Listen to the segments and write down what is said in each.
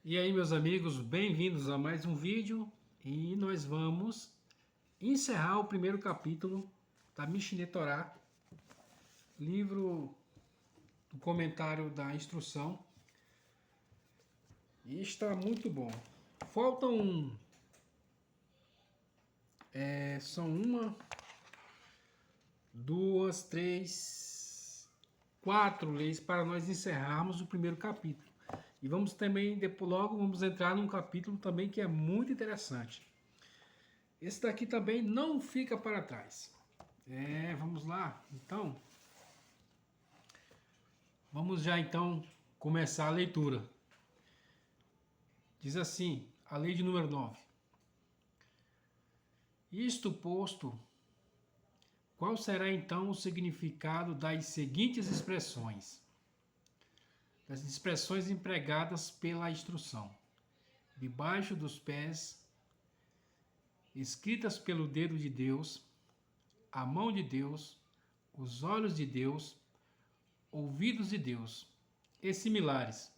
E aí, meus amigos, bem-vindos a mais um vídeo e nós vamos encerrar o primeiro capítulo da Mishneh Torah, livro do comentário da instrução, e está muito bom. Faltam, são uma, duas, três, quatro leis para nós encerrarmos o primeiro capítulo. E vamos também, depois, logo vamos entrar num capítulo também que é muito interessante. Esse daqui também não fica para trás. Vamos lá. Então, vamos já então começar a leitura. Diz assim, a lei de número 9. Isto posto, qual será então o significado das seguintes expressões? Das expressões empregadas pela instrução. Debaixo dos pés, escritas pelo dedo de Deus, a mão de Deus, os olhos de Deus, ouvidos de Deus e similares.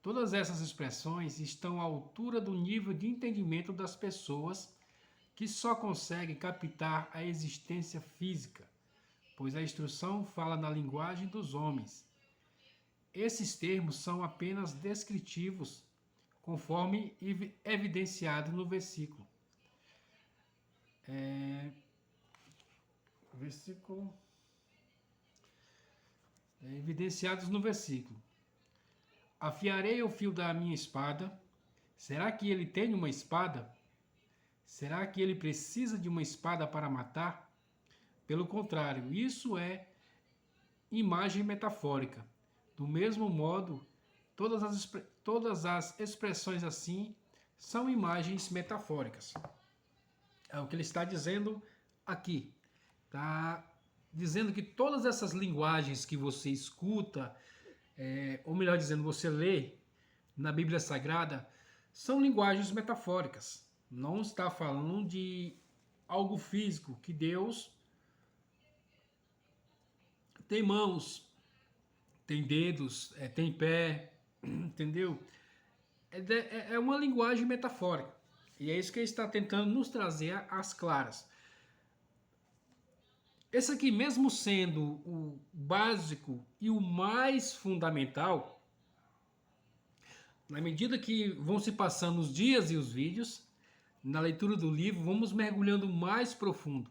Todas essas expressões estão à altura do nível de entendimento das pessoas que só conseguem captar a existência física, pois a instrução fala na linguagem dos homens. Esses termos são apenas descritivos, conforme evidenciado no versículo. Evidenciados no versículo. Afiarei o fio da minha espada. Será que ele tem uma espada? Será que ele precisa de uma espada para matar? Pelo contrário, isso é imagem metafórica. Do mesmo modo, todas as expressões assim são imagens metafóricas. É o que ele está dizendo aqui. Está dizendo que todas essas linguagens que você escuta, ou melhor dizendo, você lê na Bíblia Sagrada, são linguagens metafóricas. Não está falando de algo físico, que Deus tem mãos, tem dedos, tem pé, entendeu? É uma linguagem metafórica. E é isso que ele está tentando nos trazer às claras. Esse aqui, mesmo sendo o básico e o mais fundamental, na medida que vão se passando os dias e os vídeos, na leitura do livro, vamos mergulhando mais profundo.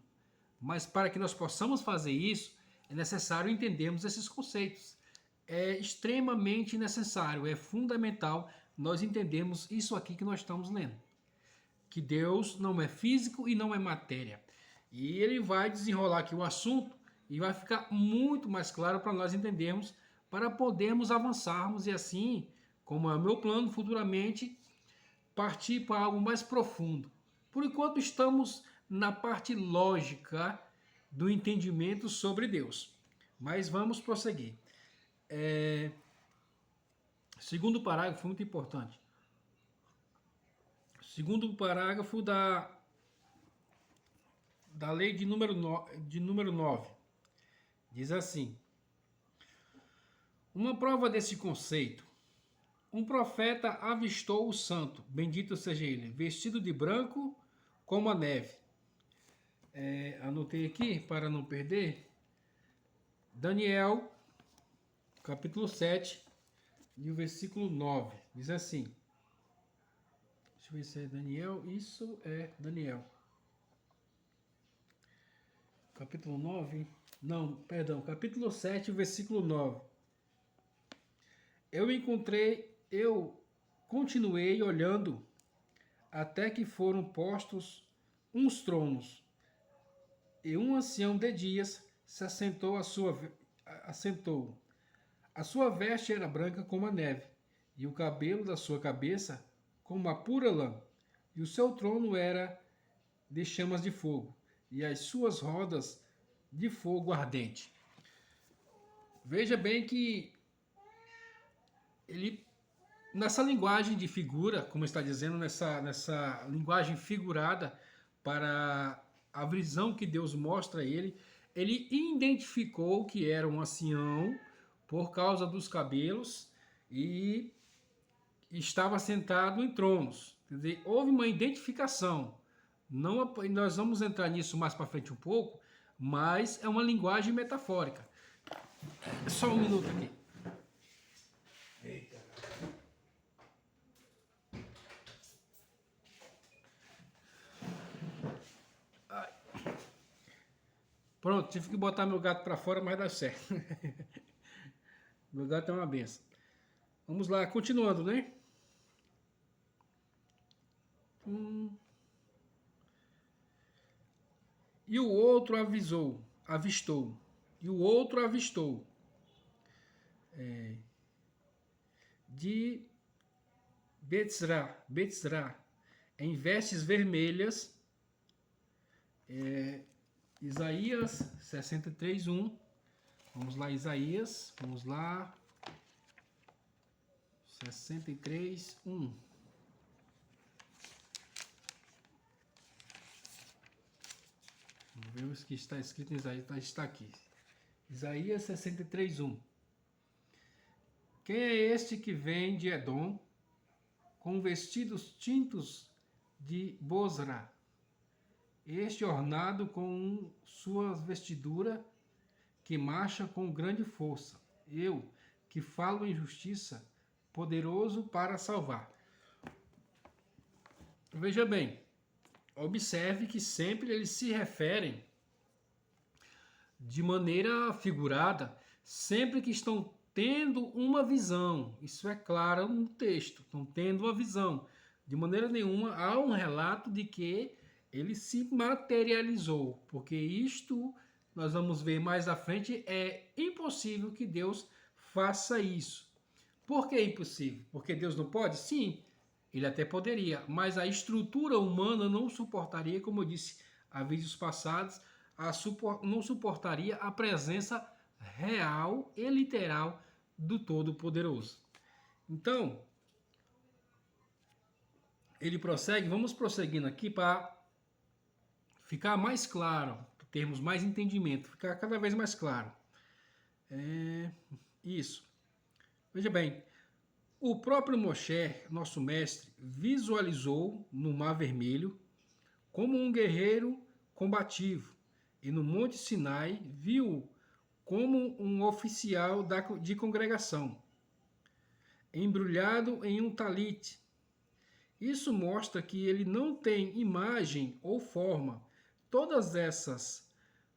Mas para que nós possamos fazer isso, é necessário entendermos esses conceitos. É extremamente necessário, é fundamental nós entendermos isso aqui que nós estamos lendo. Que Deus não é físico e não é matéria. E ele vai desenrolar aqui o assunto e vai ficar muito mais claro para nós entendermos, para podermos avançarmos e assim, como é o meu plano futuramente, partir para algo mais profundo. Por enquanto estamos na parte lógica do entendimento sobre Deus. Mas vamos prosseguir. Segundo parágrafo, muito importante. Segundo parágrafo da lei de número 9. Diz assim: uma prova desse conceito. Um profeta avistou o santo, bendito seja ele, vestido de branco como a neve. Anotei aqui para não perder. Daniel, capítulo 7, e o versículo 9. Diz assim. Deixa eu ver se é Daniel. Isso é Daniel. Capítulo 9. Não, perdão. Capítulo 7, versículo 9. Eu continuei olhando até que foram postos uns tronos, e um ancião de dias se assentou assentou. A sua veste era branca como a neve, e o cabelo da sua cabeça como a pura lã, e o seu trono era de chamas de fogo, e as suas rodas de fogo ardente. Veja bem que ele, nessa linguagem de figura, como está dizendo, nessa linguagem figurada para a visão que Deus mostra a ele identificou que era um ancião por causa dos cabelos e estava sentado em tronos. Quer dizer, houve uma identificação. Não, nós vamos entrar nisso mais para frente um pouco, mas é uma linguagem metafórica. Só um minuto aqui. Eita. Ai. Pronto, tive que botar meu gato para fora, mas dá certo. Meu gato é uma benção. Vamos lá, continuando, né? E o outro avistou. E o outro avistou. De Betzra, em vestes vermelhas, Isaías 63:1. Vamos lá, Isaías, vamos lá, 63:1. Vamos ver o que está escrito em Isaías, está aqui. Isaías 63:1. Quem é este que vem de Edom, com vestidos tintos de Bozra, este ornado com sua vestidura, que marcha com grande força? Eu, que falo em justiça, poderoso para salvar. Veja bem, observe que sempre eles se referem de maneira figurada, sempre que estão tendo uma visão. Isso é claro no texto, estão tendo uma visão. De maneira nenhuma há um relato de que ele se materializou, porque isto nós vamos ver mais à frente, é impossível que Deus faça isso. Por que é impossível? Porque Deus não pode? Sim, ele até poderia, mas a estrutura humana não suportaria, como eu disse há vídeos passados, não suportaria a presença real e literal do Todo-Poderoso. Então, ele prossegue, vamos prosseguindo aqui para ficar mais claro, termos mais entendimento, ficar cada vez mais claro. Isso. Veja bem, o próprio Moshe, nosso mestre, visualizou no Mar Vermelho como um guerreiro combativo, e no Monte Sinai viu como um oficial de congregação, embrulhado em um talite. Isso mostra que ele não tem imagem ou forma. Todas essas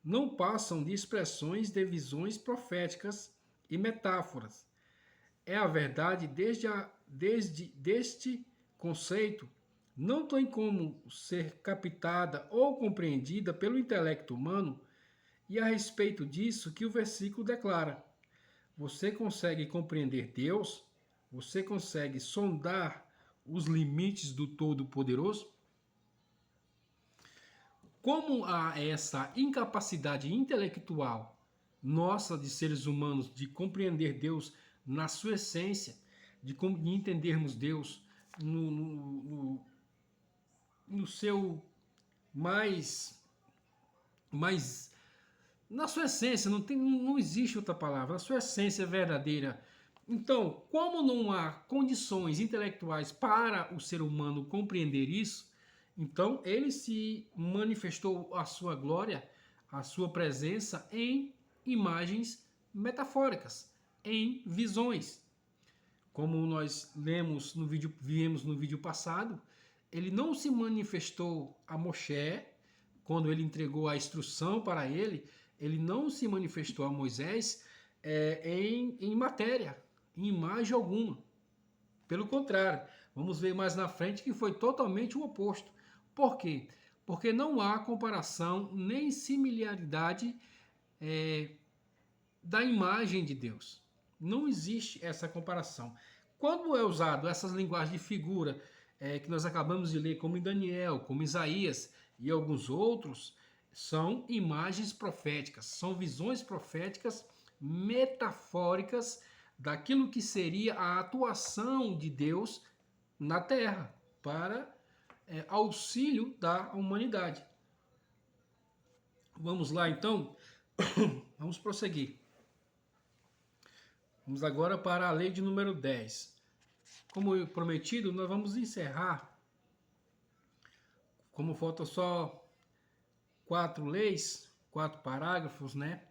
não passam de expressões de visões proféticas e metáforas. É a verdade deste conceito não tem como ser captada ou compreendida pelo intelecto humano, e a respeito disso que o versículo declara: você consegue compreender Deus? Você consegue sondar os limites do Todo-Poderoso? Como há essa incapacidade intelectual nossa de seres humanos de compreender Deus na sua essência, de entendermos Deus no seu mais na sua essência, não existe outra palavra, a sua essência verdadeira. Então, como não há condições intelectuais para o ser humano compreender isso, então ele se manifestou a sua glória, a sua presença em imagens metafóricas, em visões. Como nós vimos no vídeo passado, ele não se manifestou a Moshe quando ele entregou a instrução para ele não se manifestou a Moisés em matéria, em imagem alguma. Pelo contrário, vamos ver mais na frente que foi totalmente o oposto. Por quê? Porque não há comparação nem similaridade da imagem de Deus. Não existe essa comparação. Quando é usado essas linguagens de figura que nós acabamos de ler, como em Daniel, como Isaías e alguns outros, são imagens proféticas, são visões proféticas metafóricas daquilo que seria a atuação de Deus na Terra para auxílio da humanidade. Vamos lá então, vamos prosseguir. Vamos agora para a lei de número 10. como eu prometido, nós vamos encerrar, como falta só 4 leis, 4 parágrafos, né?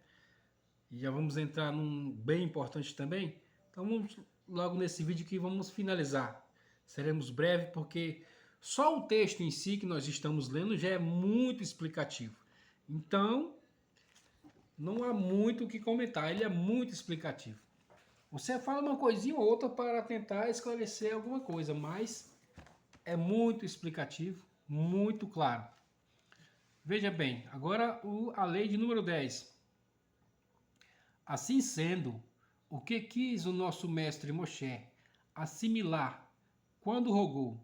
E já vamos entrar num bem importante também. Então vamos logo nesse vídeo que vamos finalizar. Seremos breves porque só o texto em si que nós estamos lendo já é muito explicativo. Então, não há muito o que comentar, ele é muito explicativo. Você fala uma coisinha ou outra para tentar esclarecer alguma coisa, mas é muito explicativo, muito claro. Veja bem, agora a lei de número 10. Assim sendo, o que quis o nosso mestre Moshe assimilar quando rogou: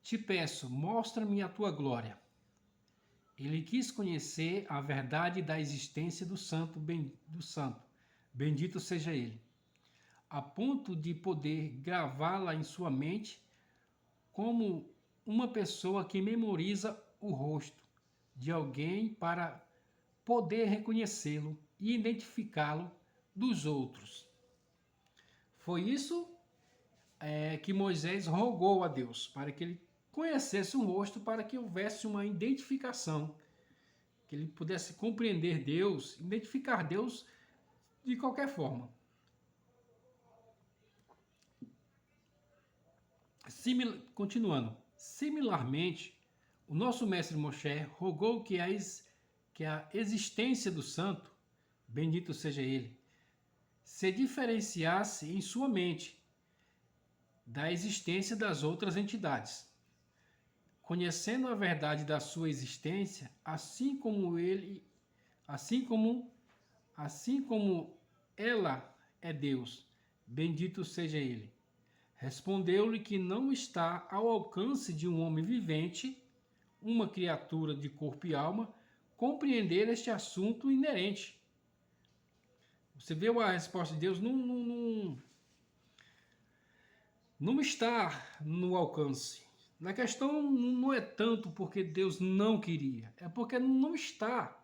te peço, mostra-me a tua glória. Ele quis conhecer a verdade da existência do santo, bendito seja ele, a ponto de poder gravá-la em sua mente como uma pessoa que memoriza o rosto de alguém para poder reconhecê-lo e identificá-lo dos outros. Foi isso que Moisés rogou a Deus, para que ele conhecesse o rosto, para que houvesse uma identificação, que ele pudesse compreender Deus, identificar Deus de qualquer forma. Continuando, similarmente, o nosso mestre Moshe rogou que a existência do santo, bendito seja ele, se diferenciasse em sua mente da existência das outras entidades. Conhecendo a verdade da sua existência, assim como ela é Deus, bendito seja ele. Respondeu-lhe que não está ao alcance de um homem vivente, uma criatura de corpo e alma, compreender este assunto inerente. Você vê a resposta de Deus não está no alcance. Na questão não é tanto porque Deus não queria, é porque não está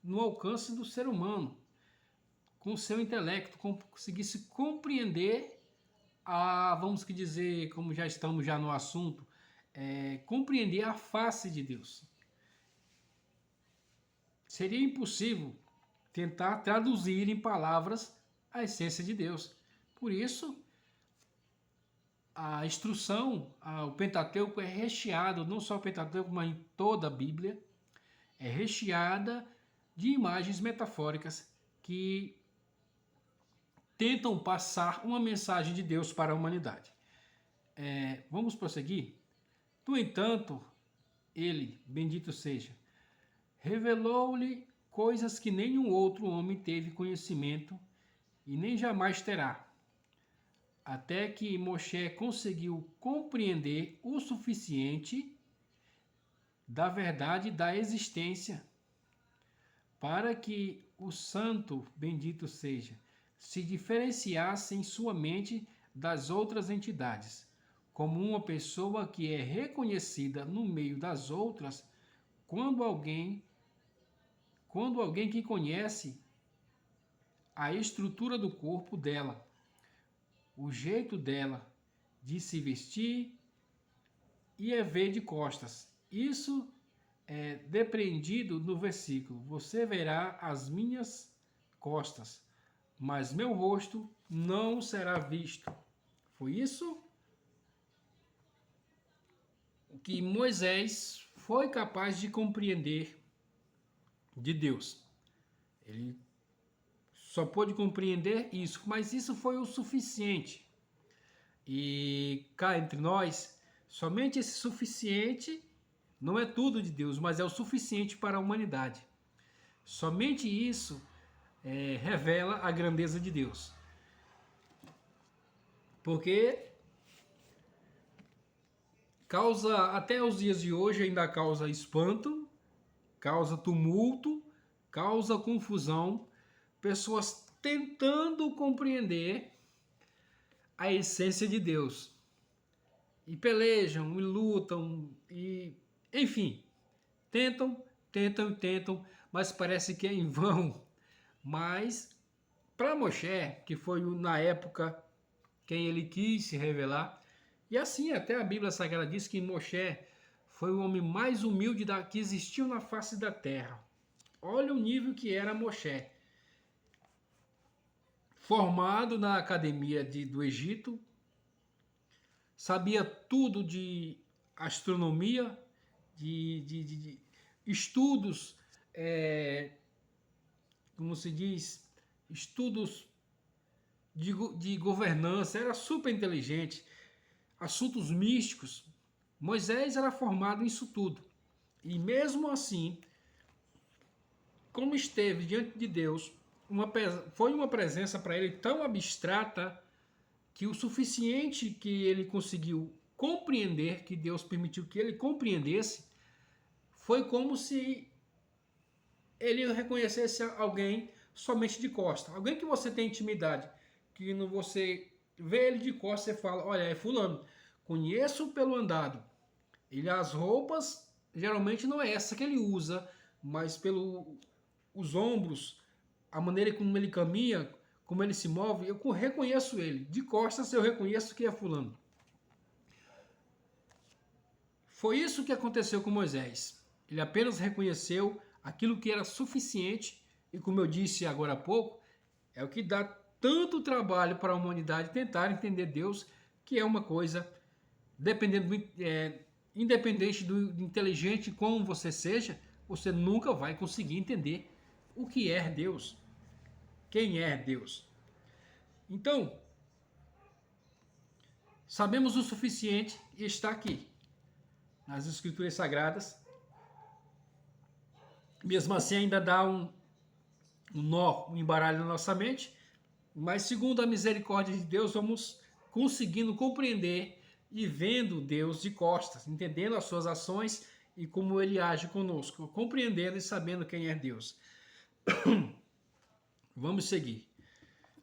no alcance do ser humano, com o seu intelecto, conseguisse compreender vamos dizer, como já estamos no assunto, compreender a face de Deus. Seria impossível tentar traduzir em palavras a essência de Deus. Por isso, a instrução, o Pentateuco é recheado, não só o Pentateuco, mas em toda a Bíblia, é recheada de imagens metafóricas que tentam passar uma mensagem de Deus para a humanidade. Vamos prosseguir? No entanto, ele, bendito seja, revelou-lhe coisas que nenhum outro homem teve conhecimento e nem jamais terá, até que Moshe conseguiu compreender o suficiente da verdade da existência para que o santo, bendito seja, se diferenciasse em sua mente das outras entidades, como uma pessoa que é reconhecida no meio das outras quando alguém que conhece a estrutura do corpo dela, o jeito dela de se vestir e ver de costas. Isso é depreendido no versículo: você verá as minhas costas, mas meu rosto não será visto. Foi isso que Moisés foi capaz de compreender de Deus. Ele só pôde compreender isso, mas isso foi o suficiente. E cá entre nós, somente esse suficiente não é tudo de Deus, mas é o suficiente para a humanidade. Somente isso revela a grandeza de Deus. Porque até os dias de hoje ainda causa espanto, causa tumulto, causa confusão, pessoas tentando compreender a essência de Deus. E pelejam, e lutam, e enfim, tentam, mas parece que é em vão. Mas para Moshe, que foi na época quem ele quis se revelar. E assim, até a Bíblia Sagrada diz que Moshe foi o homem mais humilde que existiu na face da terra. Olha o nível que era Moshe. Formado na academia do Egito, sabia tudo de astronomia, de estudos, como se diz, estudos de governança, era super inteligente, assuntos místicos. Moisés era formado nisso tudo. E mesmo assim, como esteve diante de Deus, foi uma presença para ele tão abstrata que o suficiente que ele conseguiu compreender, que Deus permitiu que ele compreendesse, foi como se ele reconhecesse alguém somente de costa. Alguém que você tem intimidade, que você vê ele de costa e fala, olha, é fulano, conheço pelo andado. As roupas, geralmente não é essa que ele usa, mas os ombros, a maneira como ele caminha, como ele se move, eu reconheço ele. De costas eu reconheço que é fulano. Foi isso que aconteceu com Moisés. Ele apenas reconheceu aquilo que era suficiente, e como eu disse agora há pouco, é o que dá tanto trabalho para a humanidade tentar entender Deus, que é uma coisa, independente do inteligente como você seja, você nunca vai conseguir entender o que é Deus. Quem é Deus? Então, sabemos o suficiente e está aqui, nas Escrituras Sagradas. Mesmo assim, ainda dá um nó, um embaralho na nossa mente, mas segundo a misericórdia de Deus, vamos conseguindo compreender e vendo Deus de costas, entendendo as suas ações e como ele age conosco, compreendendo e sabendo quem é Deus. Vamos seguir.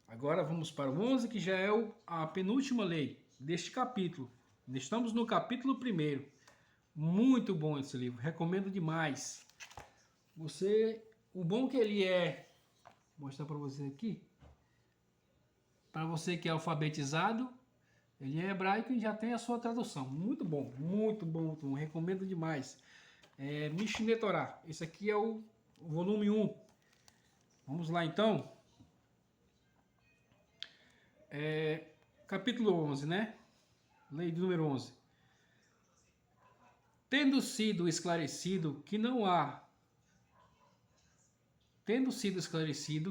Agora vamos para o 11, que já é a penúltima lei deste capítulo. Estamos no capítulo 1. Muito bom esse livro, recomendo demais. O bom que ele é, vou mostrar para você aqui, para você que é alfabetizado, ele é hebraico e já tem a sua tradução. Muito bom, muito bom, muito bom. Recomendo demais. Mishneh Torah. Esse aqui é o volume 1. Vamos lá então. Capítulo 11, né? Lei do número 11. Tendo sido esclarecido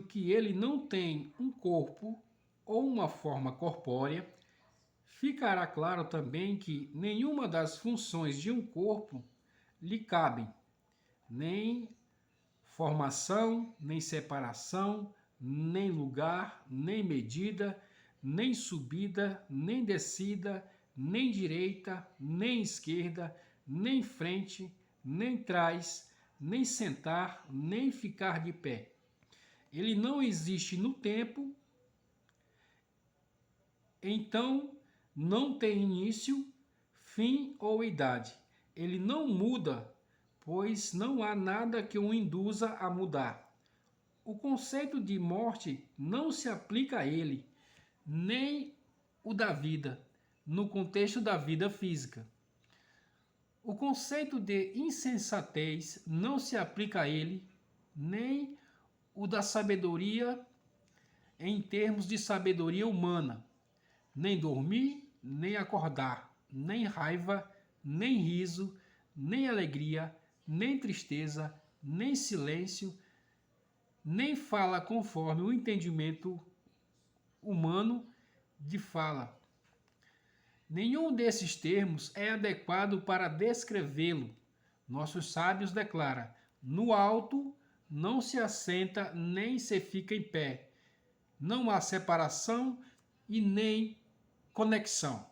que ele não tem um corpo ou uma forma corpórea, ficará claro também que nenhuma das funções de um corpo lhe cabem, nem formação, nem separação, nem lugar, nem medida, nem subida, nem descida, nem direita, nem esquerda, nem frente, nem trás, nem sentar, nem ficar de pé. Ele não existe no tempo, então não tem início, fim ou idade. Ele não muda, pois não há nada que o induza a mudar. O conceito de morte não se aplica a ele, nem o da vida, no contexto da vida física. O conceito de insensatez não se aplica a ele, nem o da sabedoria em termos de sabedoria humana. Nem dormir, nem acordar, nem raiva, nem riso, nem alegria, nem tristeza, nem silêncio, nem fala conforme o entendimento humano de fala. Nenhum desses termos é adequado para descrevê-lo. Nossos sábios declaram: no alto não se assenta nem se fica em pé. Não há separação e nem conexão.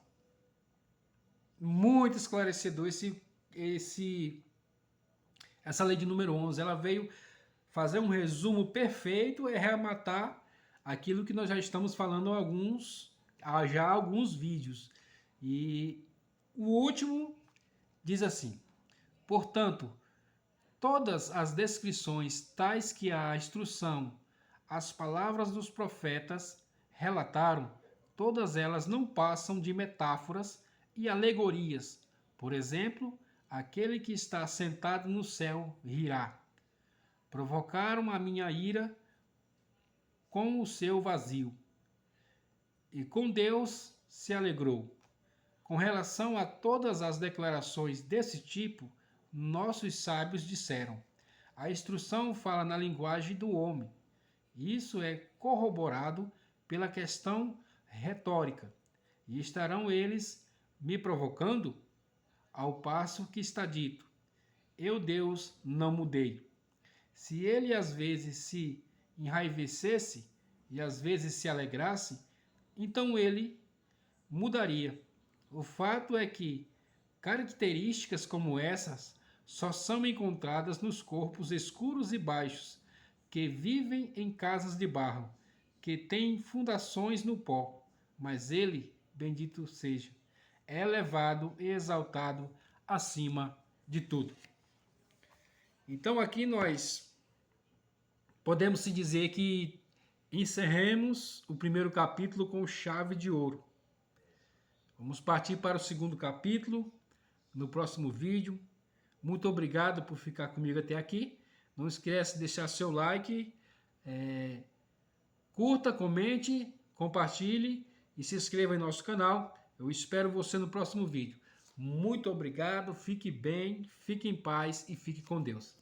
Muito esclarecedor essa lei de número 11. Ela veio fazer um resumo perfeito e arrematar aquilo que nós já estamos falando há alguns vídeos. E o último diz assim: portanto, todas as descrições tais que a instrução, as palavras dos profetas relataram, todas elas não passam de metáforas e alegorias. Por exemplo, aquele que está sentado no céu rirá. Provocaram a minha ira com o seu vazio. E com Deus se alegrou. Com relação a todas as declarações desse tipo, nossos sábios disseram: a instrução fala na linguagem do homem. Isso é corroborado pela questão retórica. E estarão eles me provocando? Ao passo que está dito: eu, Deus, não mudei. Se ele às vezes se enraivecesse e às vezes se alegrasse, então ele mudaria. O fato é que características como essas só são encontradas nos corpos escuros e baixos, que vivem em casas de barro, que têm fundações no pó, mas ele, bendito seja, é elevado e exaltado acima de tudo. Então aqui nós podemos se dizer que encerremos o primeiro capítulo com chave de ouro. Vamos partir para o segundo capítulo no próximo vídeo. Muito obrigado por ficar comigo até aqui. Não esquece de deixar seu like, curta, comente, compartilhe e se inscreva em nosso canal. Eu espero você no próximo vídeo. Muito obrigado, fique bem, fique em paz e fique com Deus.